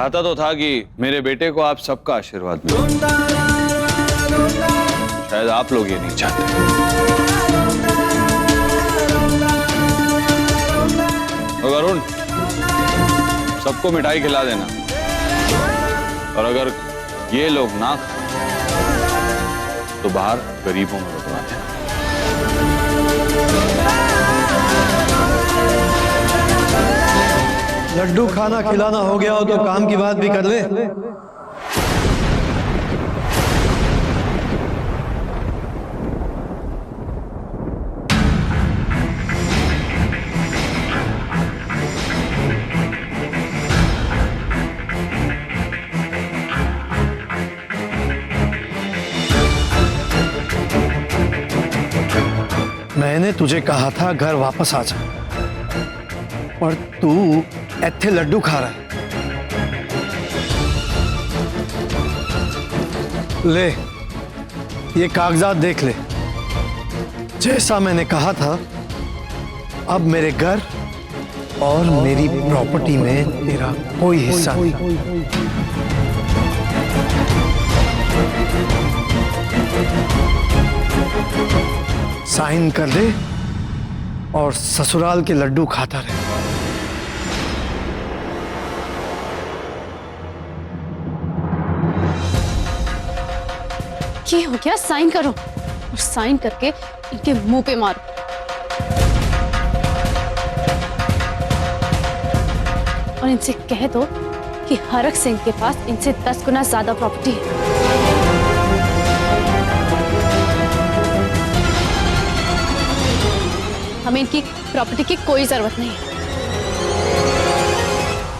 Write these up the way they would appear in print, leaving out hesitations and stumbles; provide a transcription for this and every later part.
चाहता तो था कि मेरे बेटे को आप सबका आशीर्वाद मिले। शायद आप लोग ये नहीं चाहते। तो अरुण, सबको मिठाई खिला देना, और अगर ये लोग ना खाएं तो बाहर गरीबों में रुकवा देना। लड्डू खाना खिलाना हो गया हो तो काम की बात भी कर ले। मैंने तुझे कहा था घर वापस आ जा, और तू ऐथे लड्डू खा रहा है। ले, ये कागजात देख ले। जैसा मैंने कहा था, अब मेरे घर और मेरी प्रॉपर्टी में तेरा कोई हिस्सा नहीं। साइन कर दे और ससुराल के लड्डू खाता रहे। ये हो गया, साइन करो और साइन करके इनके मुंह पे मारो। और इनसे कह दो कि हरक सिंह के पास इनसे 10 गुना ज्यादा प्रॉपर्टी है। हमें इनकी प्रॉपर्टी की कोई जरूरत नहीं है,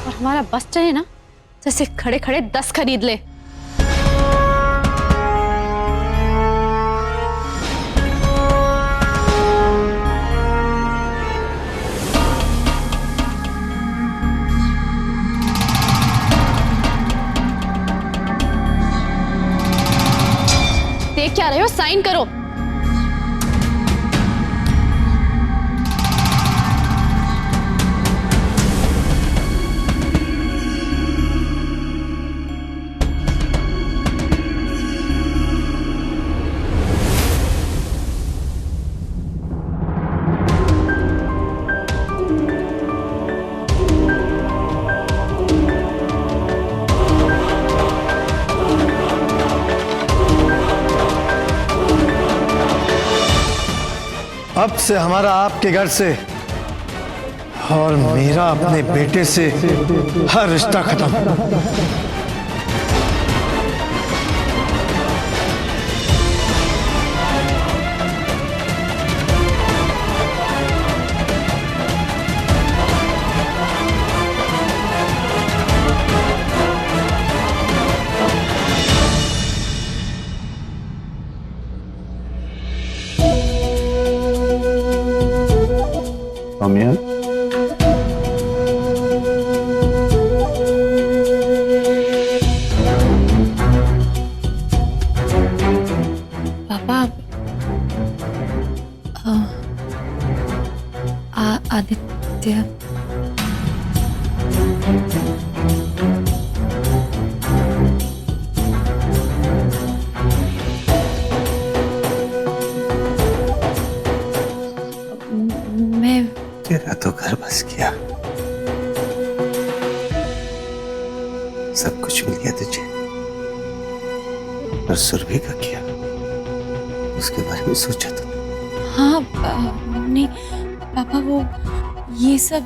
और हमारा बस चले ना, जैसे खड़े खड़े 10 खरीद ले। देख क्या रहे हो, साइन करो। अब से हमारा आपके घर से और मेरा अपने बेटे से हर रिश्ता खत्म। अमिया, पापा, आदित्य, मैं तेरा तो घर बस गया, सब कुछ मिल गया तुझे। और सुरभि का क्या, उसके बारे में सोचा तो? हाँ नहीं पापा, वो ये सब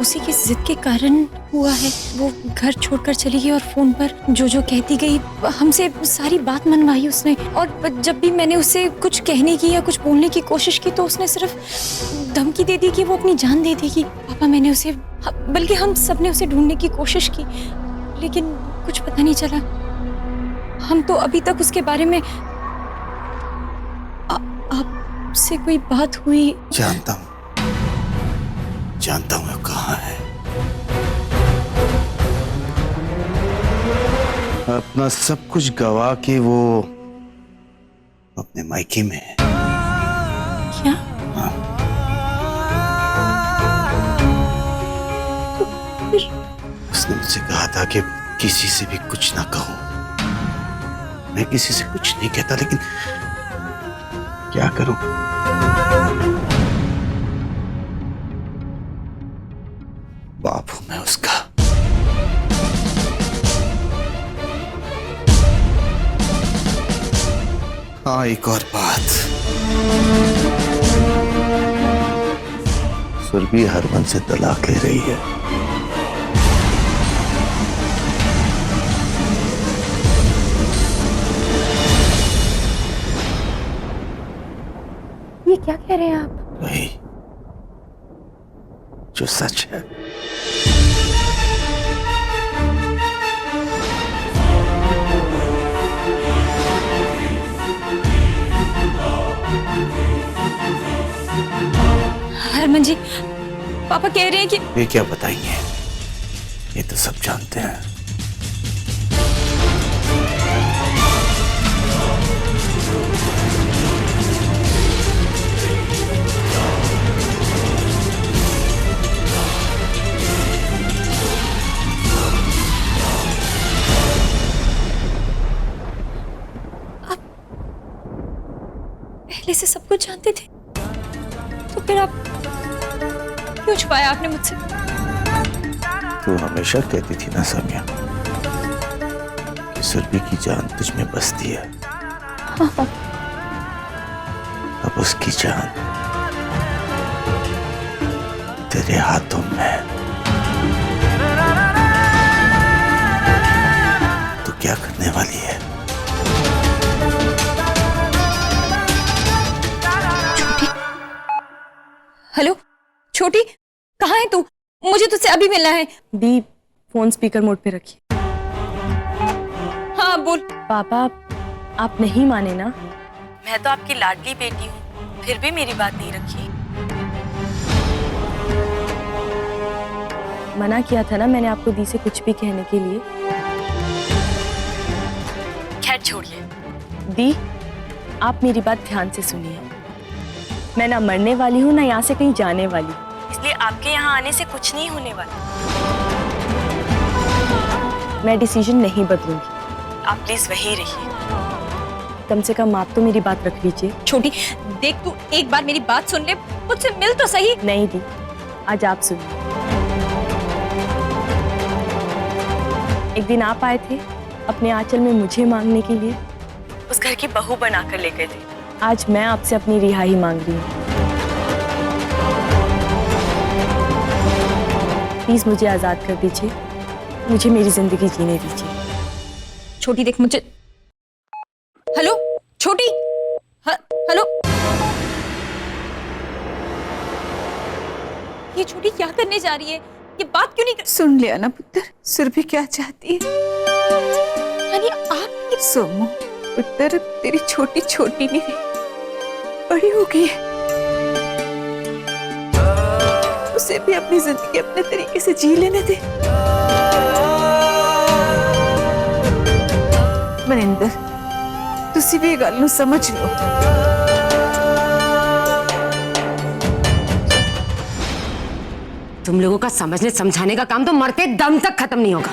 उसी की जिद के कारण हुआ है। वो घर छोड़कर चली गई और फोन पर जो जो कहती गई, हमसे सारी बात मनवाई उसने। और जब भी मैंने उसे कुछ कहने की या कुछ बोलने की कोशिश की तो उसने सिर्फ धमकी दे दी कि वो अपनी जान दे देगी। पापा, मैंने उसे, बल्कि हम सब ने उसे ढूंढने की कोशिश की, लेकिन कुछ पता नहीं चला। हम तो अभी तक उसके बारे में आपसे कोई बात हुई? जानता हूँ वो कहाँ है। अपना सब कुछ गवा के वो अपने मायके में है। क्या? हाँ। तो फिर उसने मुझसे कहा था था कि किसी से भी कुछ ना कहूं। मैं किसी से कुछ नहीं कहता, लेकिन क्या करूं? बाप हूं मैं उसका। हाँ, एक और बात, सुरभि हरमन से तलाक ले रही है। ये क्या कह रहे हैं आप? वही जो सच है। हरमन जी, पापा कह रहे हैं कि ये क्या बताएंगे, ये तो सब जानते हैं। पहले से सब कुछ जानते थे, तो फिर आप क्यों छुपाया आपने मुझसे? तू हमेशा कहती थी ना सामिया कि सुरभि की जान तुझ में बसती है। अब उसकी जान तेरे हाथों में। तू क्या करने वाली है? हेलो छोटी, कहाँ है तू? मुझे तुझसे अभी मिलना है। दी, फोन स्पीकर मोड पे रखिए। हाँ बोल। पापा, आप नहीं माने ना? मैं तो आपकी लाडली बेटी हूँ, फिर भी मेरी बात नहीं रखी। मना किया था ना मैंने आपको दी से कुछ भी कहने के लिए। खैर छोड़िए दी, आप मेरी बात ध्यान से सुनिए। मैं ना मरने वाली हूँ ना यहाँ से कहीं जाने वाली, इसलिए आपके यहाँ आने से कुछ नहीं होने वाला। मैं डिसीजन नहीं बदलूंगी, आप प्लीज वही रहिए। कम से कम आप तो मेरी बात रख लीजिए। छोटी देख, तू एक बार मेरी बात सुन ले, मुझसे मिल तो सही। नहीं दी, आज आप सुनिए। एक दिन आप आए थे अपने आंचल में मुझे मांगने के लिए, उस घर की बहू बनाकर ले गए थे। आज मैं आपसे अपनी रिहाई मांग रही हूँ। प्लीज मुझे आजाद कर दीजिए, मुझे मेरी जिंदगी जीने दीजिए। छोटी देख मुझे। हेलो छोटी, हेलो। ये छोटी क्या करने जा रही है? ये बात क्यों नहीं कर... सुन लिया ना पुत्र, सुरभि क्या चाहती है? यानी आप सोमू पुत्र, तेरी छोटी छोटी नहीं रही, बड़ी हो गई है। उसे भी अपनी जिंदगी अपने तरीके से जी लेने दे। मनिंदर, तुसी भी गल नूं समझ लो। तुम लोगों का समझने समझाने का काम तो मरते दम तक खत्म नहीं होगा।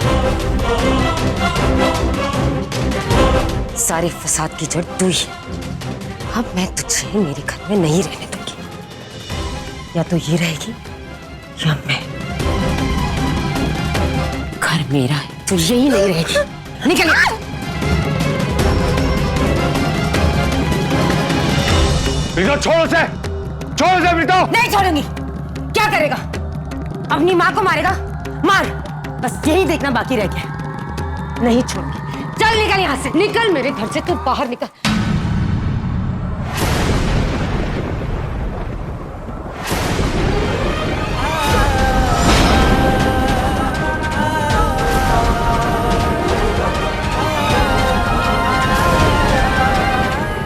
सारे फसाद की जड़ तू ही। अब मैं तुझे मेरे घर में नहीं रहने दूंगी। या तो ये रहेगी या मैं। घर मेरा है, तू यही नहीं रहेगी। निकल। छोड़ उसे, छोड़ उसे प्रीतो। नहीं छोड़ूंगी। क्या करेगा? अपनी माँ को मारेगा? मार, बस यही देखना बाकी रह गया। नहीं छोड़ूंगी। चल निकल यहाँ से, निकल मेरे घर से, तू बाहर निकल।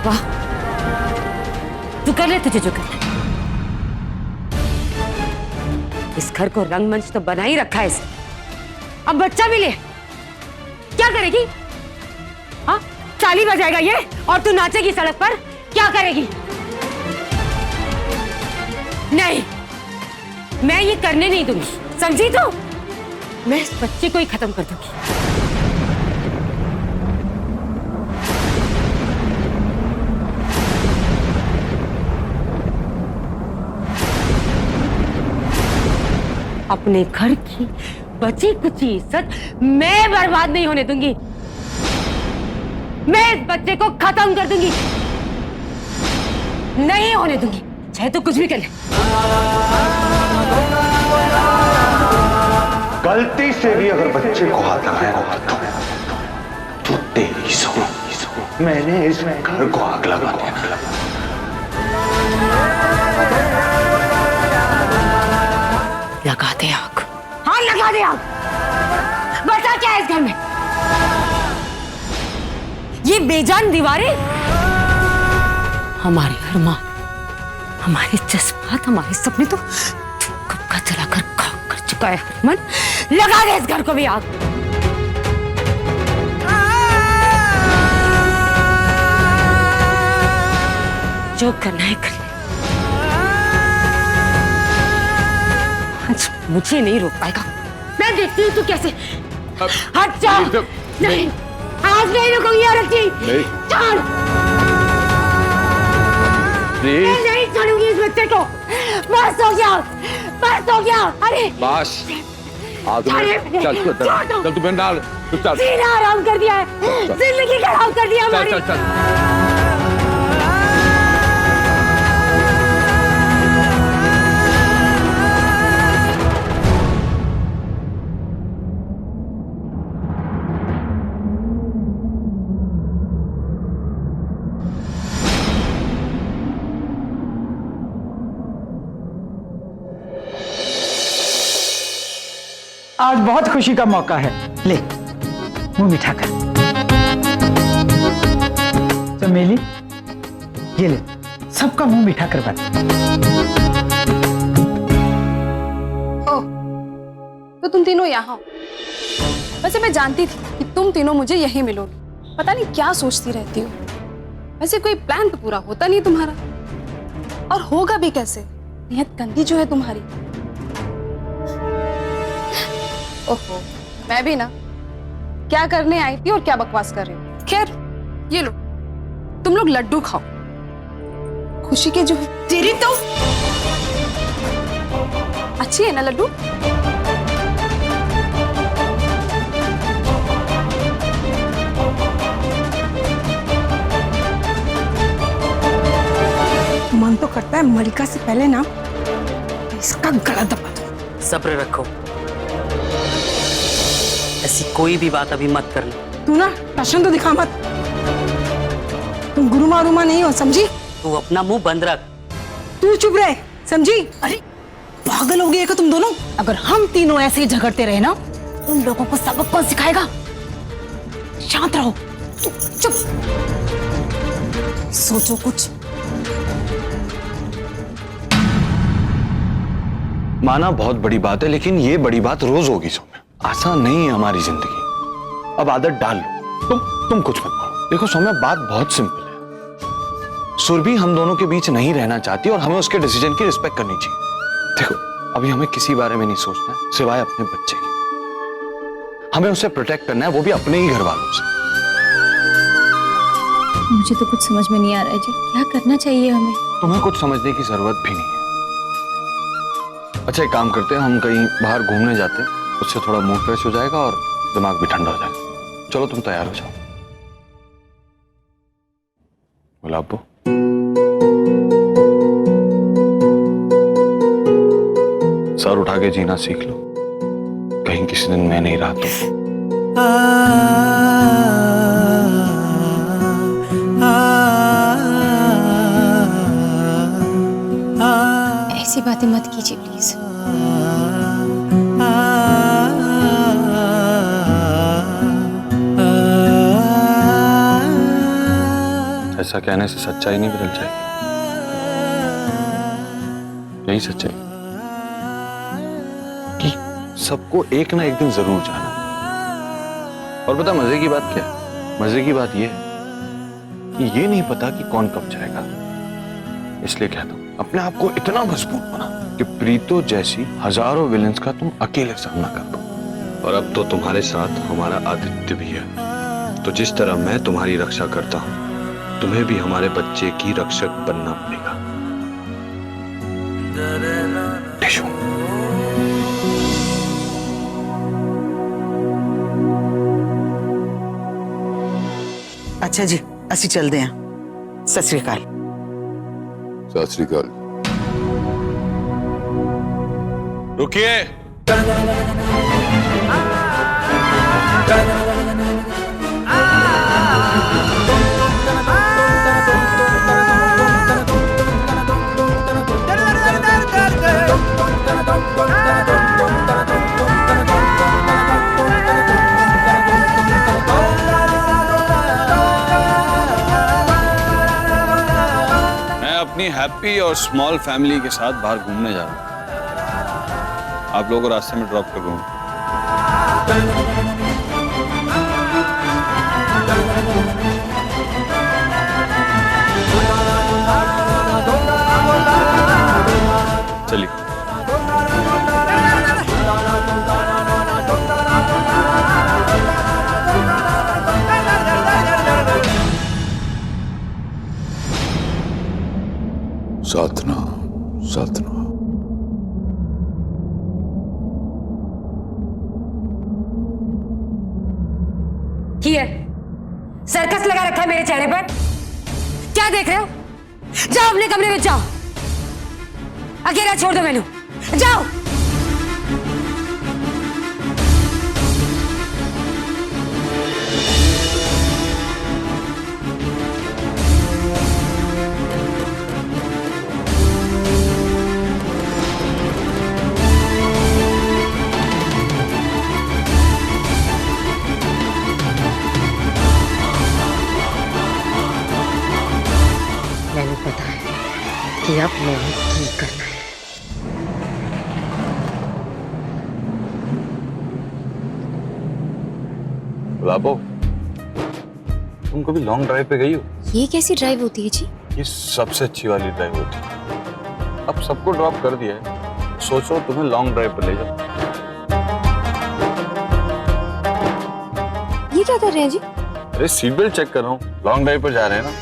वाह, तू कर ले तुझे जो करना। इस घर को रंगमंच तो बना ही रखा है इसे। अब बच्चा भी ले, क्या करेगी? हाँ, ताली बजाएगा ये और तू नाचेगी सड़क पर? क्या करेगी? नहीं, मैं ये करने नहीं दूंगी, समझी तू? मैं इस बच्चे को ही खत्म कर दूंगी। अपने घर की बची कुची इज्जत मैं बर्बाद नहीं होने दूंगी। मैं इस बच्चे को खत्म कर दूंगी, नहीं होने दूंगी, चाहे तो कुछ भी कर ले। गलती से भी अगर बच्चे को हाथ लगाया तो तेरी सो मैंने इस घर को आग लगा देना। लगा दे आग। हाँ लगा दे आग। बचा क्या है इस घर में? ये बेजान दीवारें, हमारे अरमान, हमारे जज्बात, हमारे सपने तो कब का जलाकर खाक कर चुका है। मन लगा दे इस घर को भी आग। जो करना है कर ले। आज मुझे नहीं रोक पाएगा। मैं देखती हूँ तू कैसे। हट जा। नहीं आज नहीं रुकूंगी औरत जी। छोड़। मैं नहीं छोड़ूंगी इस बच्चे को। बस हो गया, बस हो गया। अरे बस चल तू बहन डाल, तू चल। सीना आराम कर दिया है, जिंदगी खराब कर दिया हमारी। चल चल आज बहुत खुशी का मौका है, ले मुंह मीठा कर। चमेली ये ले, सबका मुंह मीठा करवा। ओह, तो तुम तीनों यहाँ हो। वैसे मैं जानती थी कि तुम तीनों मुझे यहीं मिलोगे। पता नहीं क्या सोचती रहती हो। वैसे कोई प्लान तो पूरा होता नहीं तुम्हारा, और होगा भी कैसे? नियत गंदी जो है तुम्हारी। ओहो, मैं भी ना क्या करने आई थी और क्या बकवास कर रही हूँ। खैर ये लो, तुम लोग लड्डू खाओ। खुशी के जो है तेरी तो अच्छी है ना लड्डू। मन तो करता है मलिका से पहले ना इसका गला दबा दो। सब्र रखो, ऐसी कोई भी बात अभी मत कर लो। तू ना टशन तो दिखा मत। तुम गुरुमा रुमा नहीं हो, समझी? तू अपना मुंह बंद रख। तू चुप रहे, समझी? अरे पागल हो गए क्या तुम दोनों? अगर हम तीनों ऐसे ही झगड़ते रहे ना, उन लोगों को सबक कौन सिखाएगा? शांत रहो, तू चुप। सोचो कुछ। माना बहुत बड़ी बात है, लेकिन ये बड़ी बात रोज होगी सौम्या। आसान नहीं है हमारी जिंदगी। अब आदत डाल लो। तुम कुछ मत बोलो। देखो सौम्या, बात बहुत सिंपल है। सुरभि हम दोनों के बीच नहीं रहना चाहती और हमें उसके डिसीजन की रिस्पेक्ट करनी चाहिए। देखो अभी हमें किसी बारे में नहीं सोचना है सिवाय अपने बच्चे के। हमें उसे प्रोटेक्ट करना है, वो भी अपने ही घर वालों से। मुझे तो कुछ समझ में नहीं आ रहा है जी, क्या करना चाहिए हमें? तुम्हें कुछ समझने की जरूरत भी नहीं है। अच्छा एक काम करते हैं, हम कहीं बाहर घूमने जाते हैं, उससे थोड़ा मूड फ्रेश हो जाएगा और दिमाग भी ठंडा हो जाएगा। चलो तुम तैयार हो जाओ। गुलाबो, सर उठा के जीना सीख लो, कहीं किसी दिन मैं नहीं रहा तो। ऐसी बातें मत कीजिए प्लीज। ऐसा कहने से सच्चाई नहीं बदल जाएगी, यही सच्चाई कि सबको एक ना एक दिन जरूर जाना। और पता मजे की बात क्या है? मजे की बात यह है कि ये नहीं पता कि कौन कब जाएगा। इसलिए कहता हूं अपने आप को इतना मजबूत बना कि प्रीतो जैसी हजारों विलेंस का तुम अकेले सामना कर दो। और अब तो तुम्हारे साथ हमारा आदित्य भी है, तो जिस तरह मैं तुम्हारी रक्षा करता हूं, तुम्हें भी हमारे बच्चे की रक्षक बनना पड़ेगा। टिशु। अच्छा जी, ਅਸੀਂ ਚੱਲਦੇ ਹਾਂ। ਸਤਿ ਸ੍ਰੀ ਅਕਾਲ। सत श्री अकाल। रुकिए। अपनी हैप्पी और स्मॉल फैमिली के साथ बाहर घूमने जा रहा हूं। आप लोगों को रास्ते में ड्रॉप कर दूंगा। चलिए। साधना साधना। ये सर्कस लगा रखा है मेरे चेहरे पर, क्या देख रहे हो? जाओ अपने कमरे में जाओ, अकेला छोड़ दो मैनू, जाओ। मैंने पता है कि अब मैंने की करना है। गुलाबो, तुम कभी लॉन्ग ड्राइव पे गई हो? ये कैसी ड्राइव होती है जी? ये सबसे अच्छी वाली ड्राइव होती है। अब सबको ड्रॉप कर दिया है, सोचो तुम्हें लॉन्ग ड्राइव पे ले जाओ। ये क्या कर रहे हैं जी? अरे सीट बेल्ट चेक कर रहा हूँ, लॉन्ग ड्राइव पर जा रहे हैं ना,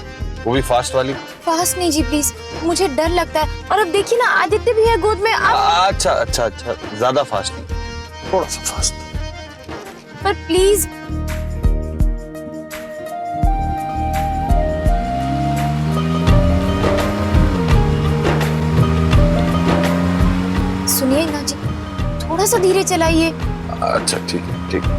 वो भी फास्ट वाली। फास्ट नहीं जी प्लीज, मुझे डर लगता है। और अब देखिए ना, आदित्य भी है गोद में। अच्छा अच्छा अच्छा, ज्यादा फास्ट नहीं, थोड़ा सा फास्ट। पर प्लीज। सुनिए ना जी, थोड़ा सा धीरे चलाइए। अच्छा ठीक है, ठीक है।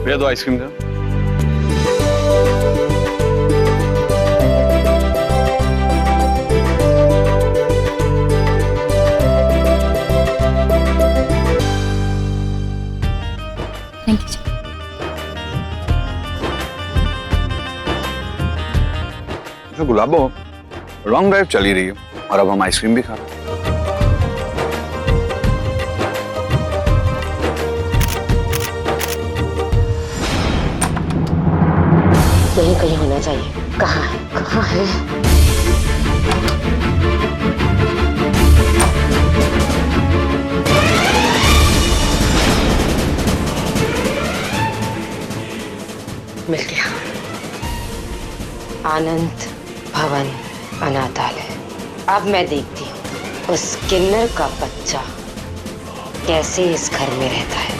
भैया दो आइसक्रीम दो। थैंक यू जी। तो गुलाबो, लॉन्ग ड्राइव चली रही है और अब हम आइसक्रीम भी खा रहे हैं। यहीं कहीं होना चाहिए। कहाँ है? कहाँ है? मिल गया। आनंद भवन अनाथालय। अब मैं देखती हूँ उस किन्नर का बच्चा कैसे इस घर में रहता है।